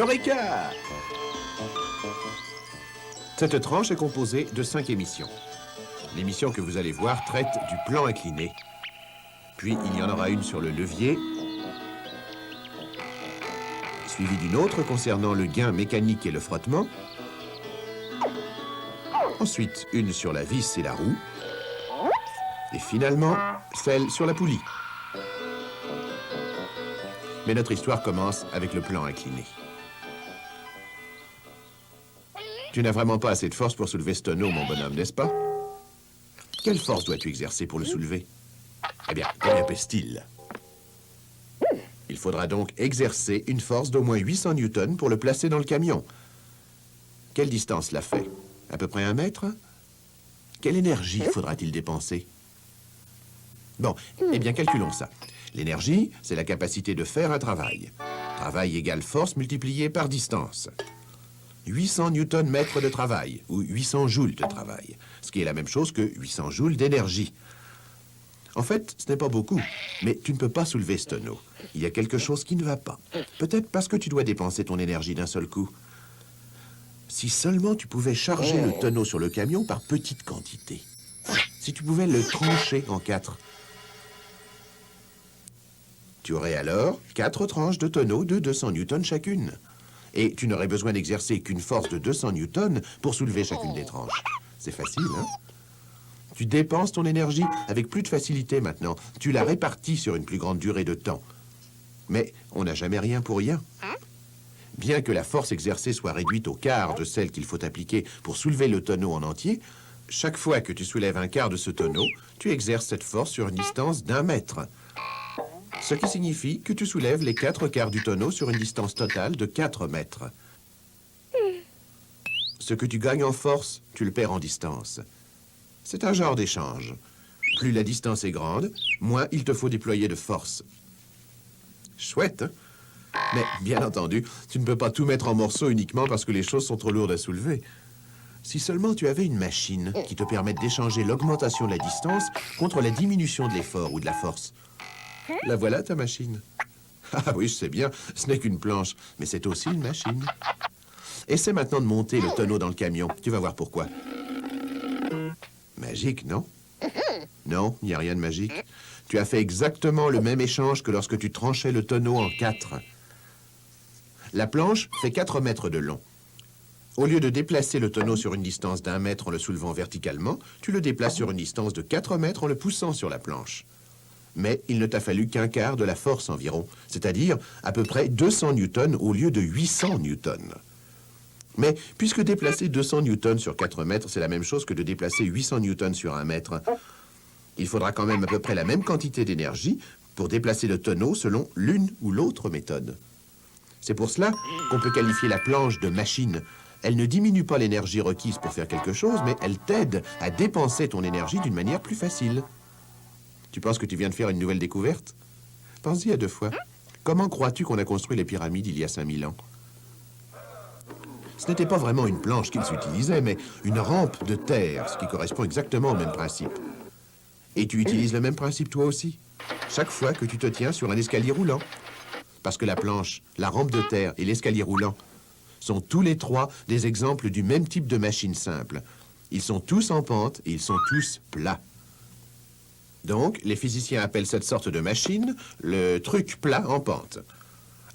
Eureka! Cette tranche est composée de 5 émissions. L'émission que vous allez voir traite du plan incliné. Puis il y en aura une sur le levier, suivie d'une autre concernant le gain mécanique et le frottement. Ensuite, une sur la vis et la roue. Et finalement, celle sur la poulie. Mais notre histoire commence avec le plan incliné. Tu n'as vraiment pas assez de force pour soulever ce tonneau, mon bonhomme, n'est-ce pas? Quelle force dois-tu exercer pour le soulever? Eh bien, combien pèse-t-il? Il faudra donc exercer une force d'au moins 800 newtons pour le placer dans le camion. Quelle distance cela fait? À peu près 1 mètre? Quelle énergie faudra-t-il dépenser? Bon, eh bien, calculons ça. L'énergie, c'est la capacité de faire un travail. Travail égale force multipliée par distance. 800 newton-mètres de travail, ou 800 joules de travail, ce qui est la même chose que 800 joules d'énergie. En fait, ce n'est pas beaucoup, mais tu ne peux pas soulever ce tonneau. Il y a quelque chose qui ne va pas. Peut-être parce que tu dois dépenser ton énergie d'un seul coup. Si seulement tu pouvais charger le tonneau sur le camion par petites quantités. Si tu pouvais le trancher en 4. Tu aurais alors 4 tranches de tonneau de 200 newtons chacune. Et tu n'aurais besoin d'exercer qu'une force de 200 newtons pour soulever chacune des tranches. C'est facile, hein? Tu dépenses ton énergie avec plus de facilité maintenant. Tu la répartis sur une plus grande durée de temps. Mais on n'a jamais rien pour rien. Bien que la force exercée soit réduite au quart de celle qu'il faut appliquer pour soulever le tonneau en entier, chaque fois que tu soulèves un quart de ce tonneau, tu exerces cette force sur une distance d'1 mètre. Ce qui signifie que tu soulèves les 4 quarts du tonneau sur une distance totale de 4 mètres. Ce que tu gagnes en force, tu le perds en distance. C'est un genre d'échange. Plus la distance est grande, moins il te faut déployer de force. Chouette, hein? Mais, bien entendu, tu ne peux pas tout mettre en morceaux uniquement parce que les choses sont trop lourdes à soulever. Si seulement tu avais une machine qui te permette d'échanger l'augmentation de la distance contre la diminution de l'effort ou de la force. La voilà, ta machine. Ah oui, je sais bien, ce n'est qu'une planche, mais c'est aussi une machine. Essaie maintenant de monter le tonneau dans le camion. Tu vas voir pourquoi. Magique, non? Non, il n'y a rien de magique. Tu as fait exactement le même échange que lorsque tu tranchais le tonneau en 4. La planche fait 4 mètres de long. Au lieu de déplacer le tonneau sur une distance d'1 mètre en le soulevant verticalement, tu le déplaces sur une distance de 4 mètres en le poussant sur la planche. Mais il ne t'a fallu qu'un quart de la force environ, c'est-à-dire à peu près 200 newtons au lieu de 800 newtons. Mais puisque déplacer 200 newtons sur 4 mètres, c'est la même chose que de déplacer 800 newtons sur 1 mètre, il faudra quand même à peu près la même quantité d'énergie pour déplacer le tonneau selon l'une ou l'autre méthode. C'est pour cela qu'on peut qualifier la planche de machine. Elle ne diminue pas l'énergie requise pour faire quelque chose, mais elle t'aide à dépenser ton énergie d'une manière plus facile. Tu penses que tu viens de faire une nouvelle découverte? Pense-y à 2 fois. Comment crois-tu qu'on a construit les pyramides il y a 5000 ans? Ce n'était pas vraiment une planche qu'ils utilisaient, mais une rampe de terre, ce qui correspond exactement au même principe. Et tu utilises le même principe toi aussi, chaque fois que tu te tiens sur un escalier roulant. Parce que la planche, la rampe de terre et l'escalier roulant sont tous les 3 des exemples du même type de machine simple. Ils sont tous en pente et ils sont tous plats. Donc, les physiciens appellent cette sorte de machine le truc plat en pente.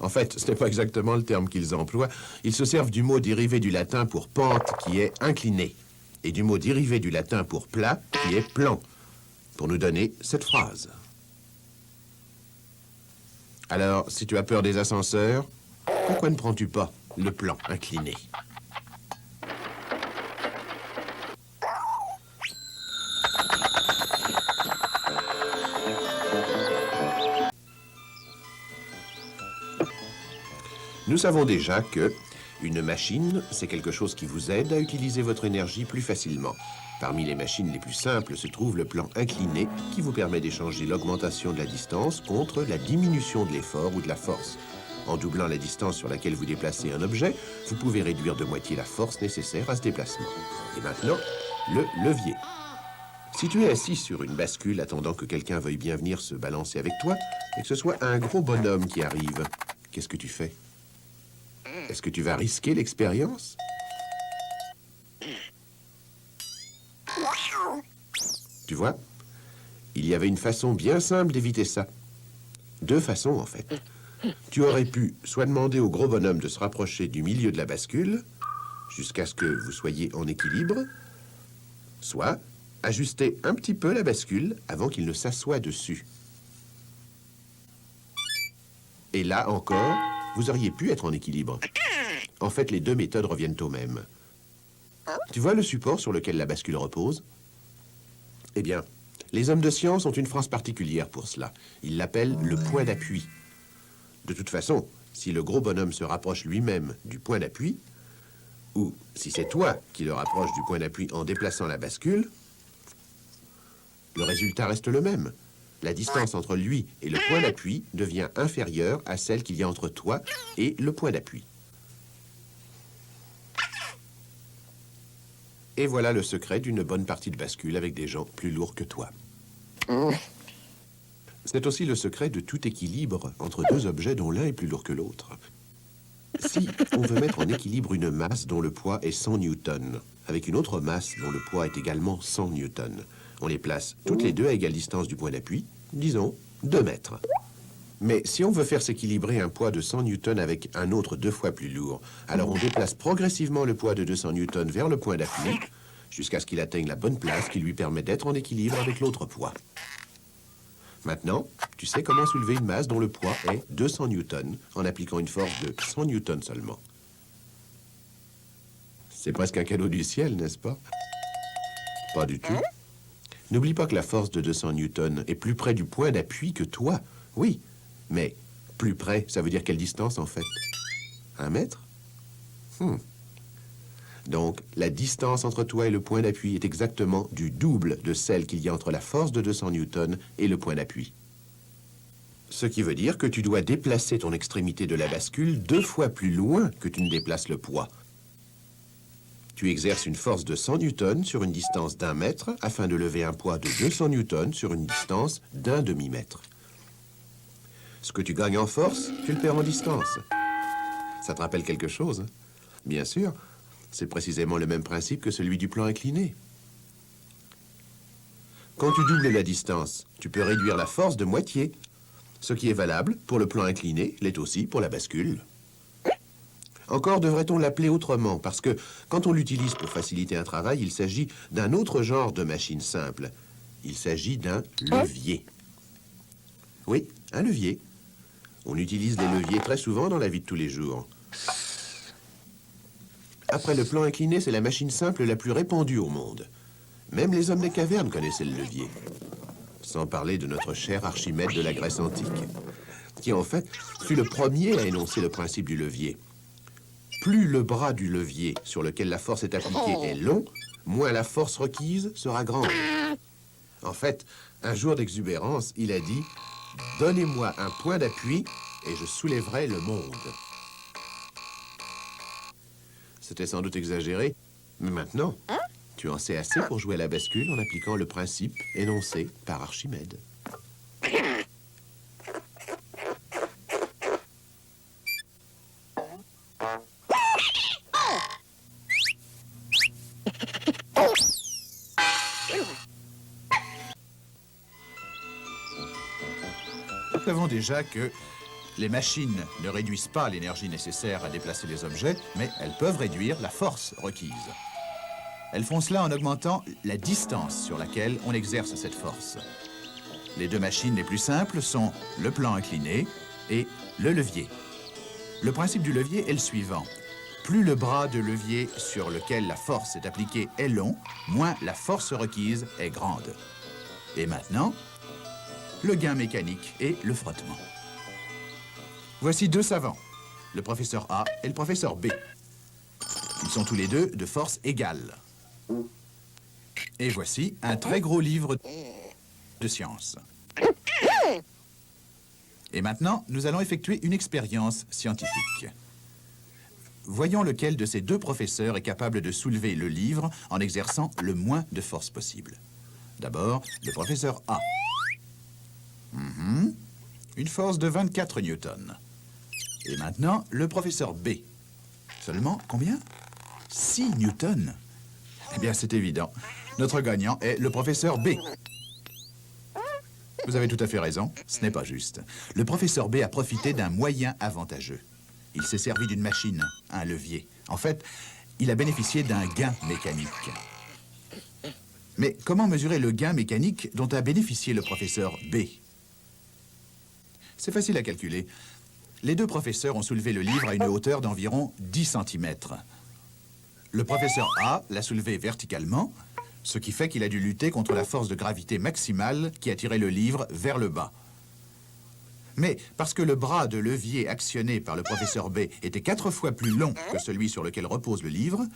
En fait, ce n'est pas exactement le terme qu'ils emploient. Ils se servent du mot dérivé du latin pour pente, qui est incliné, et du mot dérivé du latin pour plat, qui est plan, pour nous donner cette phrase. Alors, si tu as peur des ascenseurs, pourquoi ne prends-tu pas le plan incliné? Nous savons déjà que une machine, c'est quelque chose qui vous aide à utiliser votre énergie plus facilement. Parmi les machines les plus simples se trouve le plan incliné qui vous permet d'échanger l'augmentation de la distance contre la diminution de l'effort ou de la force. En doublant la distance sur laquelle vous déplacez un objet, vous pouvez réduire de moitié la force nécessaire à ce déplacement. Et maintenant, le levier. Si tu es assis sur une bascule attendant que quelqu'un veuille bien venir se balancer avec toi, et que ce soit un gros bonhomme qui arrive, qu'est-ce que tu fais? Est-ce que tu vas risquer l'expérience? Tu vois, il y avait une façon bien simple d'éviter ça. Deux façons, en fait. Tu aurais pu soit demander au gros bonhomme de se rapprocher du milieu de la bascule, jusqu'à ce que vous soyez en équilibre, soit ajuster un petit peu la bascule avant qu'il ne s'assoie dessus. Et là encore, vous auriez pu être en équilibre. En fait, les deux méthodes reviennent au même. Tu vois le support sur lequel la bascule repose? Eh bien, les hommes de science ont une phrase particulière pour cela. Ils l'appellent le point d'appui. De toute façon, si le gros bonhomme se rapproche lui-même du point d'appui, ou si c'est toi qui le rapproches du point d'appui en déplaçant la bascule, le résultat reste le même. La distance entre lui et le point d'appui devient inférieure à celle qu'il y a entre toi et le point d'appui. Et voilà le secret d'une bonne partie de bascule avec des gens plus lourds que toi. C'est aussi le secret de tout équilibre entre deux objets dont l'un est plus lourd que l'autre. Si on veut mettre en équilibre une masse dont le poids est 100 newtons, avec une autre masse dont le poids est également 100 newtons, on les place toutes les deux à égale distance du point d'appui, disons 2 mètres. Mais si on veut faire s'équilibrer un poids de 100 newtons avec un autre 2 fois plus lourd, alors on déplace progressivement le poids de 200 newtons vers le point d'appui, jusqu'à ce qu'il atteigne la bonne place qui lui permet d'être en équilibre avec l'autre poids. Maintenant, tu sais comment soulever une masse dont le poids est 200 newtons en appliquant une force de 100 newtons seulement. C'est presque un cadeau du ciel, n'est-ce pas? Pas du tout. N'oublie pas que la force de 200 newtons est plus près du point d'appui que toi. Oui, mais plus près, ça veut dire quelle distance en fait? 1 mètre? Donc, la distance entre toi et le point d'appui est exactement du double de celle qu'il y a entre la force de 200 newtons et le point d'appui. Ce qui veut dire que tu dois déplacer ton extrémité de la bascule 2 fois plus loin que tu ne déplaces le poids. Tu exerces une force de 100 newtons sur une distance d'1 mètre afin de lever un poids de 200 newtons sur une distance d'1 demi-mètre. Ce que tu gagnes en force, tu le perds en distance. Ça te rappelle quelque chose, hein? Bien sûr, c'est précisément le même principe que celui du plan incliné. Quand tu doubles la distance, tu peux réduire la force de moitié. Ce qui est valable pour le plan incliné l'est aussi pour la bascule. Encore devrait-on l'appeler autrement, parce que quand on l'utilise pour faciliter un travail, il s'agit d'un autre genre de machine simple. Il s'agit d'un levier. Oui, un levier. On utilise les leviers très souvent dans la vie de tous les jours. Après le plan incliné, c'est la machine simple la plus répandue au monde. Même les hommes des cavernes connaissaient le levier. Sans parler de notre cher Archimède de la Grèce antique, qui en fait fut le premier à énoncer le principe du levier. Plus le bras du levier sur lequel la force est appliquée est long, moins la force requise sera grande. En fait, un jour d'exubérance, il a dit « Donnez-moi un point d'appui et je soulèverai le monde ». C'était sans doute exagéré, mais maintenant, tu en sais assez pour jouer à la bascule en appliquant le principe énoncé par Archimède. Nous savons déjà que les machines ne réduisent pas l'énergie nécessaire à déplacer les objets, mais elles peuvent réduire la force requise. Elles font cela en augmentant la distance sur laquelle on exerce cette force. Les deux machines les plus simples sont le plan incliné et le levier. Le principe du levier est le suivant. Plus le bras de levier sur lequel la force est appliquée est long, moins la force requise est grande. Et maintenant, le gain mécanique et le frottement. Voici deux savants, le professeur A et le professeur B. Ils sont tous les deux de force égale. Et voici un très gros livre de sciences. Et maintenant, nous allons effectuer une expérience scientifique. Voyons lequel de ces deux professeurs est capable de soulever le livre en exerçant le moins de force possible. D'abord, le professeur A. Une force de 24 newtons. Et maintenant, le professeur B. Seulement, combien? 6 newtons. Eh bien, c'est évident. Notre gagnant est le professeur B. Vous avez tout à fait raison, ce n'est pas juste. Le professeur B a profité d'un moyen avantageux. Il s'est servi d'une machine, un levier. En fait, il a bénéficié d'un gain mécanique. Mais comment mesurer le gain mécanique dont a bénéficié le professeur B? C'est facile à calculer. Les deux professeurs ont soulevé le livre à une hauteur d'environ 10 cm. Le professeur A l'a soulevé verticalement, ce qui fait qu'il a dû lutter contre la force de gravité maximale qui a tiré le livre vers le bas. Mais parce que le bras de levier actionné par le professeur B était 4 fois plus long que celui sur lequel repose le livre,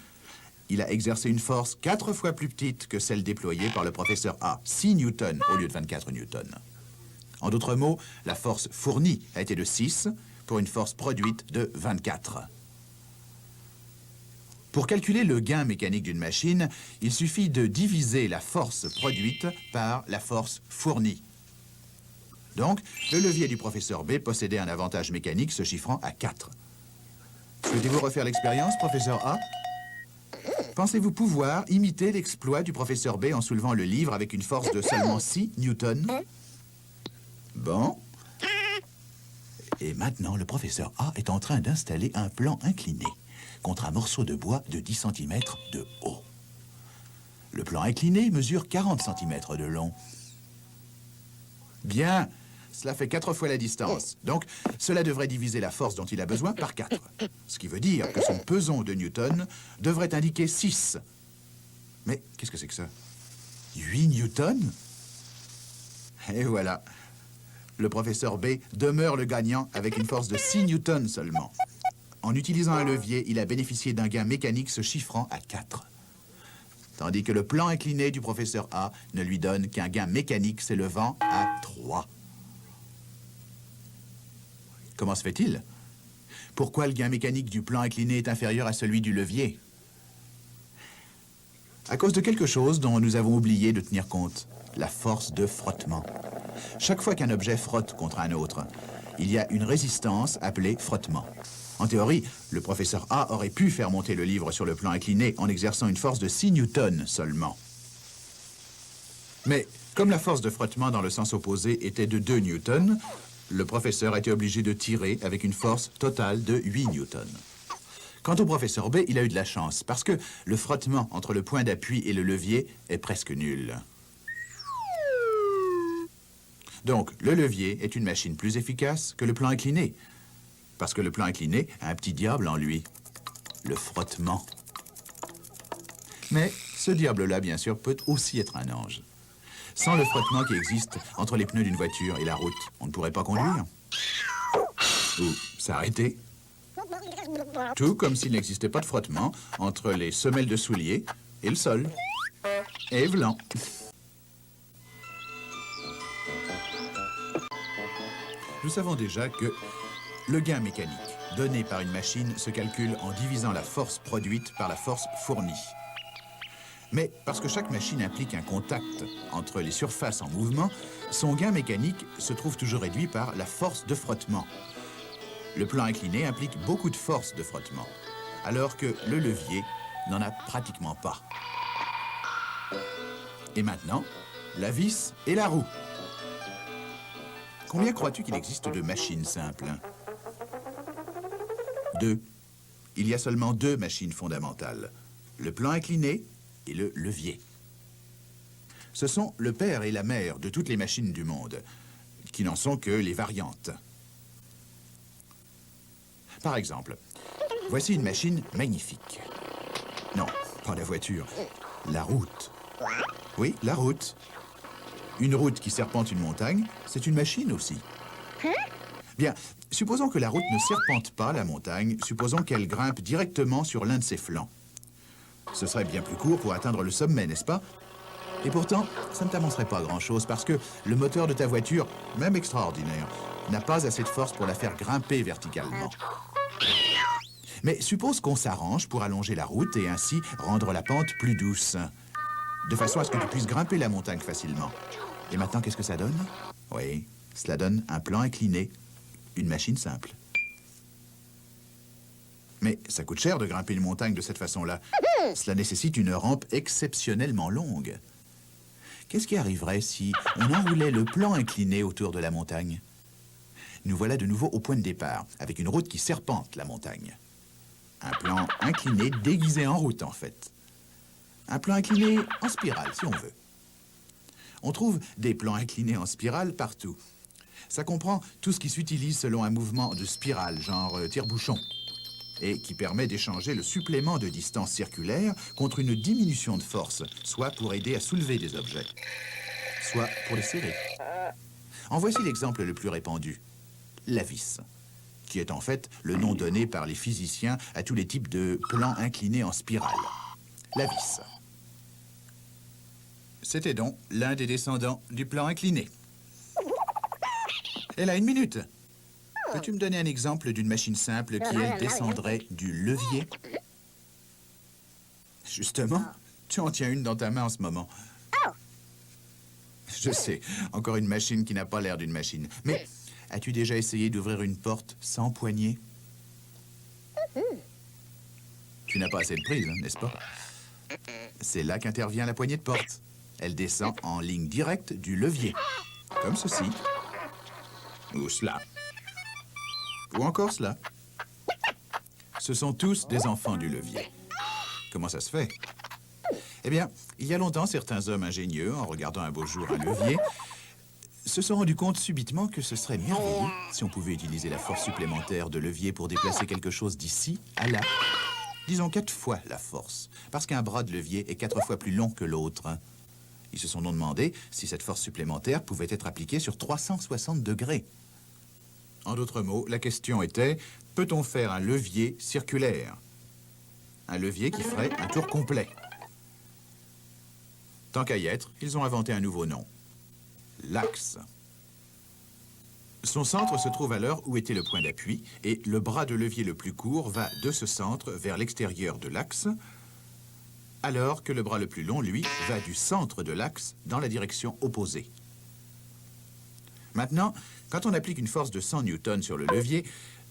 il a exercé une force 4 fois plus petite que celle déployée par le professeur A, 6 newtons au lieu de 24 newtons. En d'autres mots, la force fournie a été de 6 pour une force produite de 24. Pour calculer le gain mécanique d'une machine, il suffit de diviser la force produite par la force fournie. Donc, le levier du professeur B possédait un avantage mécanique se chiffrant à 4. Souhaitez-vous refaire l'expérience, professeur A? Pensez-vous pouvoir imiter l'exploit du professeur B en soulevant le livre avec une force de seulement 6 newtons? Bon. Et maintenant, le professeur A est en train d'installer un plan incliné contre un morceau de bois de 10 cm de haut. Le plan incliné mesure 40 cm de long. Bien, cela fait 4 fois la distance. Donc, cela devrait diviser la force dont il a besoin par 4. Ce qui veut dire que son peson de newton devrait indiquer 6. Mais qu'est-ce que c'est que ça? 8 newtons? Et voilà. Le professeur B demeure le gagnant avec une force de 6 newtons seulement. En utilisant un levier, il a bénéficié d'un gain mécanique se chiffrant à 4. Tandis que le plan incliné du professeur A ne lui donne qu'un gain mécanique s'élevant à 3. Comment se fait-il? Pourquoi le gain mécanique du plan incliné est inférieur à celui du levier? À cause de quelque chose dont nous avons oublié de tenir compte, la force de frottement. Chaque fois qu'un objet frotte contre un autre, il y a une résistance appelée frottement. En théorie, le professeur A aurait pu faire monter le livre sur le plan incliné en exerçant une force de 6 newtons seulement. Mais comme la force de frottement dans le sens opposé était de 2 newtons, le professeur était obligé de tirer avec une force totale de 8 newtons. Quant au professeur B, il a eu de la chance, parce que le frottement entre le point d'appui et le levier est presque nul. Donc, le levier est une machine plus efficace que le plan incliné, parce que le plan incliné a un petit diable en lui, le frottement. Mais ce diable-là, bien sûr, peut aussi être un ange. Sans le frottement qui existe entre les pneus d'une voiture et la route, on ne pourrait pas conduire. Ou s'arrêter. Tout comme s'il n'existait pas de frottement entre les semelles de souliers et le sol. Et blanc. Nous savons déjà que le gain mécanique donné par une machine se calcule en divisant la force produite par la force fournie. Mais parce que chaque machine implique un contact entre les surfaces en mouvement, son gain mécanique se trouve toujours réduit par la force de frottement. Le plan incliné implique beaucoup de force de frottement, alors que le levier n'en a pratiquement pas. Et maintenant, la vis et la roue. Combien crois-tu qu'il existe de machines simples? 2. Il y a seulement 2 machines fondamentales, le plan incliné et le levier. Ce sont le père et la mère de toutes les machines du monde, qui n'en sont que les variantes. Par exemple, voici une machine magnifique. Non, pas la voiture, la route. Oui, la route. Une route qui serpente une montagne, c'est une machine aussi. Bien, supposons que la route ne serpente pas la montagne, supposons qu'elle grimpe directement sur l'un de ses flancs. Ce serait bien plus court pour atteindre le sommet, n'est-ce pas? Et pourtant, ça ne t'avancerait pas grand-chose parce que le moteur de ta voiture, même extraordinaire, n'a pas assez de force pour la faire grimper verticalement. Mais suppose qu'on s'arrange pour allonger la route et ainsi rendre la pente plus douce, de façon à ce que tu puisses grimper la montagne facilement. Et maintenant, qu'est-ce que ça donne? Oui, cela donne un plan incliné, une machine simple. Mais ça coûte cher de grimper une montagne de cette façon-là. Cela nécessite une rampe exceptionnellement longue. Qu'est-ce qui arriverait si on enroulait le plan incliné autour de la montagne? Nous voilà de nouveau au point de départ, avec une route qui serpente la montagne. Un plan incliné déguisé en route, en fait. Un plan incliné en spirale, si on veut. On trouve des plans inclinés en spirale partout. Ça comprend tout ce qui s'utilise selon un mouvement de spirale, genre tire-bouchon, et qui permet d'échanger le supplément de distance circulaire contre une diminution de force, soit pour aider à soulever des objets, soit pour les serrer. En voici l'exemple le plus répandu, la vis, qui est en fait le nom donné par les physiciens à tous les types de plans inclinés en spirale. La vis. C'était donc l'un des descendants du plan incliné. Elle a 1 minute. Peux-tu me donner un exemple d'une machine simple qui, elle, descendrait du levier? Justement, tu en tiens une dans ta main en ce moment. Je sais, encore une machine qui n'a pas l'air d'une machine. Mais as-tu déjà essayé d'ouvrir une porte sans poignée? Tu n'as pas assez de prise, hein, n'est-ce pas? C'est là qu'intervient la poignée de porte. Elle descend en ligne directe du levier, comme ceci. Ou cela. Ou encore cela. Ce sont tous des enfants du levier. Comment ça se fait? Eh bien, il y a longtemps, certains hommes ingénieux, en regardant un beau jour un levier, se sont rendus compte subitement que ce serait merveilleux si on pouvait utiliser la force supplémentaire de levier pour déplacer quelque chose d'ici à là. Disons 4 fois la force, parce qu'un bras de levier est 4 fois plus long que l'autre. Ils se sont donc demandé si cette force supplémentaire pouvait être appliquée sur 360 degrés. En d'autres mots, la question était, peut-on faire un levier circulaire? Un levier qui ferait un tour complet. Tant qu'à y être, ils ont inventé un nouveau nom. L'axe. Son centre se trouve alors où était le point d'appui, et le bras de levier le plus court va de ce centre vers l'extérieur de l'axe, alors que le bras le plus long, lui, va du centre de l'axe dans la direction opposée. Maintenant, quand on applique une force de 100 newtons sur le levier,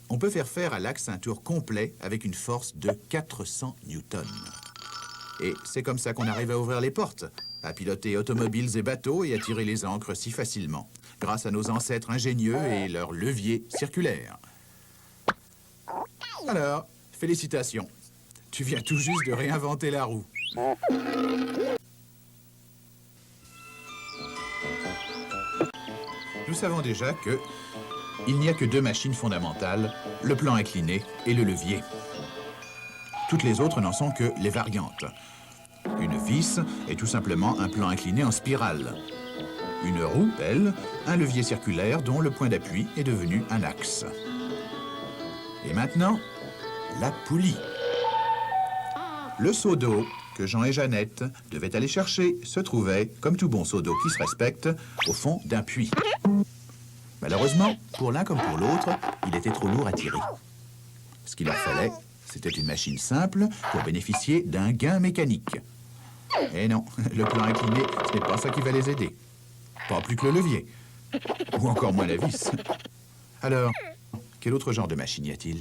on peut faire à l'axe un tour complet avec une force de 400 newtons. Et c'est comme ça qu'on arrive à ouvrir les portes, à piloter automobiles et bateaux et à tirer les ancres si facilement, grâce à nos ancêtres ingénieux et leurs leviers circulaires. Alors, félicitations. Tu viens tout juste de réinventer la roue. Nous savons déjà que il n'y a que 2 machines fondamentales, le plan incliné et le levier. Toutes les autres n'en sont que les variantes. Une vis est tout simplement un plan incliné en spirale. Une roue, elle, un levier circulaire dont le point d'appui est devenu un axe. Et maintenant, la poulie. Le seau d'eau que Jean et Jeannette devaient aller chercher se trouvait, comme tout bon seau d'eau qui se respecte, au fond d'un puits. Malheureusement, pour l'un comme pour l'autre, il était trop lourd à tirer. Ce qu'il leur fallait, c'était une machine simple pour bénéficier d'un gain mécanique. Et non, le plan incliné, ce n'est pas ça qui va les aider. Pas plus que le levier. Ou encore moins la vis. Alors, quel autre genre de machine y a-t-il?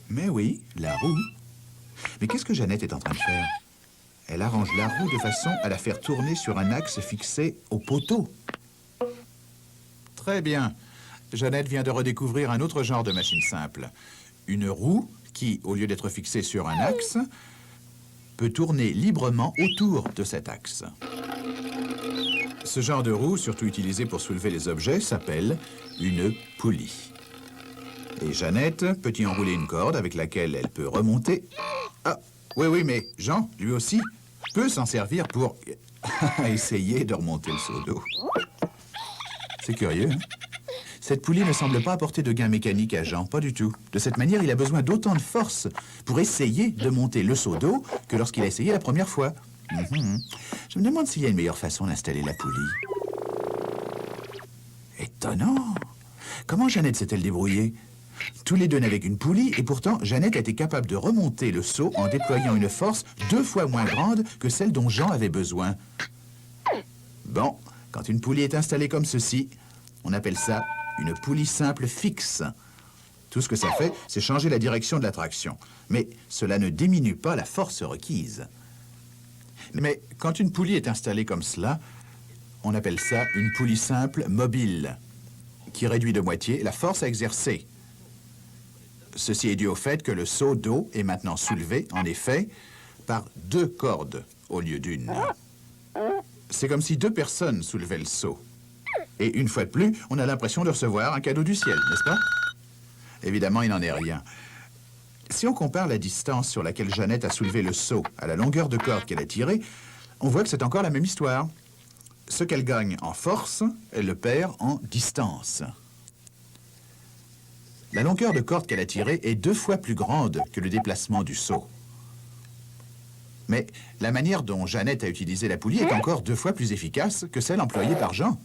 Mais oui, la roue. Mais qu'est-ce que Jeannette est en train de faire? Elle arrange la roue de façon à la faire tourner sur un axe fixé au poteau. Très bien. Jeannette vient de redécouvrir un autre genre de machine simple. Une roue qui, au lieu d'être fixée sur un axe, peut tourner librement autour de cet axe. Ce genre de roue, surtout utilisé pour soulever les objets, s'appelle une poulie. Et Jeannette peut y enrouler une corde avec laquelle elle peut remonter. Ah, oui, mais Jean, lui aussi, peut s'en servir pour essayer de remonter le seau d'eau. C'est curieux, hein? Cette poulie ne semble pas apporter de gain mécanique à Jean, pas du tout. De cette manière, il a besoin d'autant de force pour essayer de monter le seau d'eau que lorsqu'il a essayé la première fois. Je me demande s'il y a une meilleure façon d'installer la poulie. Étonnant! Comment Jeannette s'est-elle débrouillée? Tous les deux n'avaient qu'une poulie, et pourtant, Jeannette était capable de remonter le seau en déployant une force 2 fois moins grande que celle dont Jean avait besoin. Bon, quand une poulie est installée comme ceci, on appelle ça une poulie simple fixe. Tout ce que ça fait, c'est changer la direction de la traction. Mais cela ne diminue pas la force requise. Mais quand une poulie est installée comme cela, on appelle ça une poulie simple mobile, qui réduit de moitié la force à exercer. Ceci est dû au fait que le seau d'eau est maintenant soulevé, en effet, par 2 cordes au lieu d'une. C'est comme si 2 personnes soulevaient le seau. Et une fois de plus, on a l'impression de recevoir un cadeau du ciel, n'est-ce pas? Évidemment, il n'en est rien. Si on compare la distance sur laquelle Jeannette a soulevé le seau à la longueur de corde qu'elle a tirée, on voit que c'est encore la même histoire. Ce qu'elle gagne en force, elle le perd en distance. La longueur de corde qu'elle a tirée est 2 fois plus grande que le déplacement du seau. Mais la manière dont Jeannette a utilisé la poulie est encore 2 fois plus efficace que celle employée par Jean.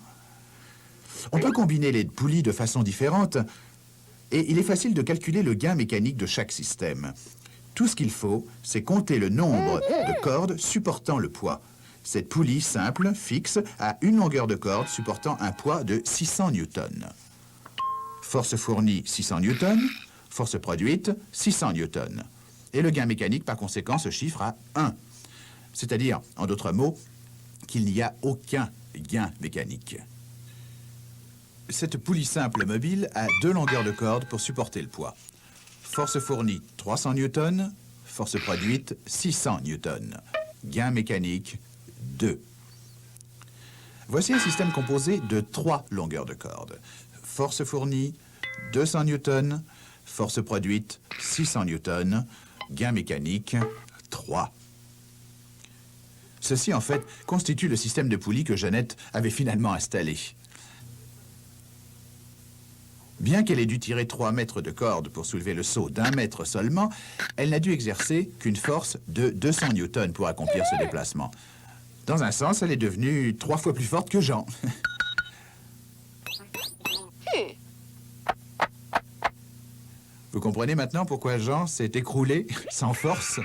On peut combiner les poulies de façon différente, et il est facile de calculer le gain mécanique de chaque système. Tout ce qu'il faut, c'est compter le nombre de cordes supportant le poids. Cette poulie simple, fixe, a une longueur de corde supportant un poids de 600 newtons. Force fournie, 600 newtons. Force produite, 600 newtons. Et le gain mécanique, par conséquent, se chiffre à 1. C'est-à-dire, en d'autres mots, qu'il n'y a aucun gain mécanique. Cette poulie simple mobile a 2 longueurs de corde pour supporter le poids. Force fournie, 300 newtons. Force produite, 600 newtons. Gain mécanique, 2. Voici un système composé de 3 longueurs de corde. Force fournie, 200 newtons. Force produite, 600 newtons. Gain mécanique, 3. Ceci, en fait, constitue le système de poulie que Jeannette avait finalement installé. Bien qu'elle ait dû tirer 3 mètres de corde pour soulever le seau d'1 mètre seulement, elle n'a dû exercer qu'une force de 200 newtons pour accomplir ce déplacement. Dans un sens, elle est devenue 3 fois plus forte que Jean. Vous comprenez maintenant pourquoi Jean s'est écroulé sans force?